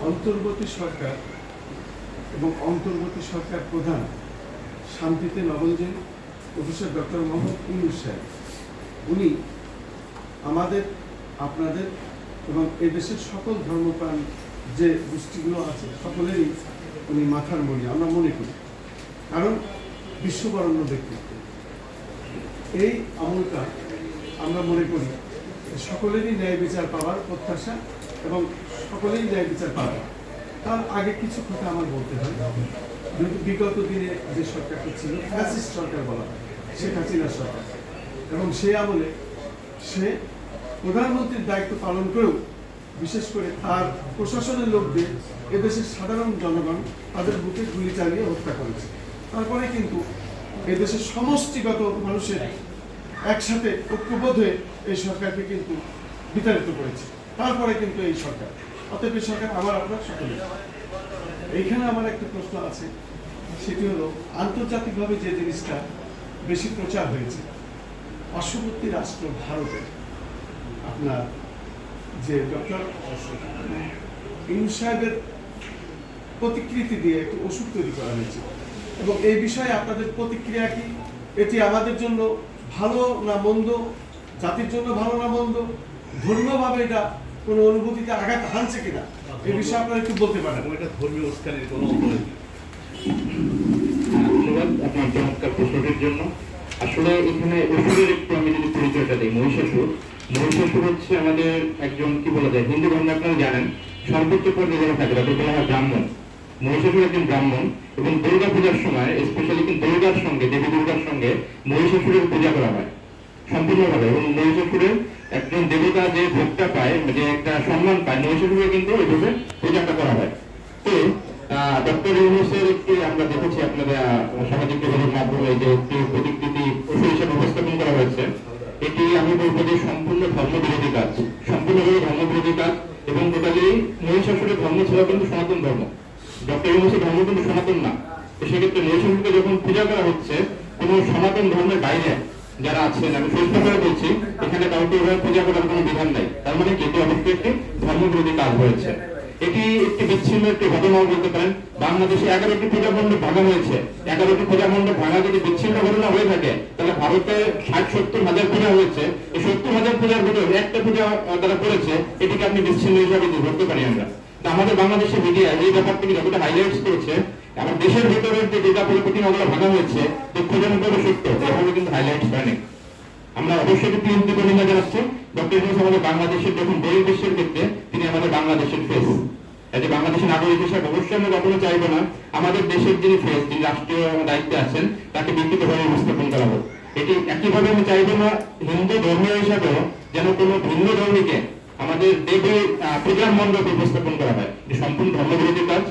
অন্তর্বর্তী সরকার এবং অন্তর্বর্তী সরকার প্রধান শান্তিতে নবঞ্জন প্রফেসর ডক্টর মোহাম্মদ ইউনূস সাহেব, উনি আমাদের, আপনাদের এবং এদেশের সকল ধর্মপ্রাণ যে গোষ্ঠীগুলো আছে সকলেরই উনি মাথার মণি আমরা মনে করি। কারণ বিশ্ববরণ্য ব্যক্তিত্ব। এই আমলটা আমরা মনে করি সকলেরই ন্যায় বিচার পাওয়ার প্রত্যাশা এবং সকলেই ন্যায় বিচার পাবে। তার আগে কিছু কথা আমার বলতে হয়। বিগত দিনে যে সরকারটা ছিল ফ্যাসিস্ট সরকার বলা হয়, শেখ হাসিনা সরকার, এবং সেই আমলে সে প্রধানমন্ত্রীর দায়িত্ব পালন করেও বিশেষ করে তার প্রশাসনের লোকদের এদেশের সাধারণ জনগণ তাদের বুকে গুলি চালিয়ে হত্যা করেছে। তারপরে কিন্তু এদেশের সমষ্টিগত মানুষের একসাথে ঐক্যবোধ হয়ে এই সরকারকে কিন্তু বিতাড়িত করেছে। তারপরে কিন্তু এই সরকার, অতএব এই সরকার আমার আপনার সকলে। এইখানে আমার একটা প্রশ্ন আছে, সেটি হলো আন্তর্জাতিকভাবে যে জিনিসটা বেশি প্রচার হয়েছে, পার্শ্ববর্তী রাষ্ট্র ভারতের আপনার যে ডক্টর ইউনূস সাহেবের প্রতিকৃতি দিয়ে একটি ওষুধ তৈরি করা হয়েছে, এবং এই বিষয়ে আপনাদের প্রতিক্রিয়া কি? এটি আমাদের জন্য ভালো না মন্দ, জাতির জন্য ভালো না মন্দ, ধর্মীয়ভাবে এটা কোনো অনুভূতিতে আঘাত হানছে কিনা, এই বিষয়ে আপনারা একটু বলতে পারেন। এটা ধর্মীয় উস্কানির কোনো অঙ্গ নেই। ধন্যবাদ আপনার চমৎকার প্রশ্নটির জন্য। আসলে এখানে ওষুধের একটু আমি যদি পরিচয়টা দিই, মহিষাসুর হচ্ছে আমাদের একজন কি বলা যায়, হিন্দু ধর্মে আপনারা জানেন সর্বোচ্চ পর্যায়ে যারা থাকে তাদের বলা হয় ব্রাহ্মণ। মহিষাসুর একজন ব্রাহ্মণ, এবং দুর্গা পূজার সময় স্পেশালি কিন্তু দুর্গার সঙ্গে, দেবী দুর্গার সঙ্গে মহিষাসুরের পূজা করা হয় সম্পূর্ণভাবে। এবং মহিষাসুরের একজন দেবতা যে ভোগটা পায়, যে একটা সম্মান পায়, মহিষাসুরের কিন্তু এইভাবে পূজাটা করা হয়। তো ডক্টর ইউনূসের একটি আমরা দেখেছি আপনাদের সামাজিক যোগাযোগ মাধ্যমে যে একটি প্রতিকৃতি ওষুধ হিসেবে উপস্থাপন করা হয়েছে, এটি আমি বলবো যে সম্পূর্ণ ধর্মবিরোধী কাজ, সম্পূর্ণভাবে ধর্মবিরোধী কাজ। এবং টোটালি মহিষাসুরের ধর্ম ছিল কিন্তু সনাতন ধর্ম, ডক্টর ইউনূসের ধর্ম কিন্তু সনাতন না। সেক্ষেত্রে মহিষাসুরকে যখন পূজা করা হচ্ছে, কোনো সনাতন ধর্মের বাইরে যারা আছেন, আমি সুস্থভাবে বলছি, এখানে কাউকে এভাবে পূজা করার কোনো বিধান নাই। তার মানে এটি অবশ্যই একটি ধর্মবিরোধী কাজ হয়েছে। এটি একটি বিচ্ছিন্ন একটি ঘটনাও বলতে পারেন। বাংলাদেশে 11টি পূজা মণ্ডপ ভাঙা হয়েছে। 11টি পূজা মণ্ডপ ভাঙা যদি বিচ্ছিন্ন ঘটনা হয়ে থাকে, তাহলে ভারতে 60-70 হাজার পূজা হয়েছে। এই 70 হাজার পূজার ভিতরে একটা পূজা তারা করেছে, এটিকে আপনি বিচ্ছিন্ন হিসাবে ধরতে পারি আমরা। আমাদের বাংলাদেশের মিডিয়া এই ব্যাপারটিকে যতটা হাইলাইটস করেছে, আমার দেশের ভিতরের যে দুর্গা পূজা প্রতিমাগুলো ভাঙা হয়েছে, দুঃখজনক ভাবে সত্য, এভাবে কিন্তু হাইলাইটস হয়নি। আমরা অবশ্যই তীব্র নিন্দা জানাচ্ছি। ডক্টর ইউনূস আমাদের বাংলাদেশের যখন বহির্বিশ্বের ক্ষেত্রে তিনি আমাদের বাংলাদেশের ফেস, এই যে বাংলাদেশের নাগরিক হিসেবে অবশ্যই আমরা কখনো চাইবো না আমাদের দেশের যিনি ফেস, যিনি রাষ্ট্রীয় দায়িত্বে আছেন, তাকে বিকৃতভাবে উপস্থাপন করা হোক। এটি একইভাবে আমি চাইবো না হিন্দু ধর্মীয় হিসাবেও যেন কোনো ভিন্ন ধর্মীকে আমাদের দেবী পূজার মণ্ডপে উপস্থাপন করা হয়। এটি সম্পূর্ণ ধর্মবিরোধী কাজ।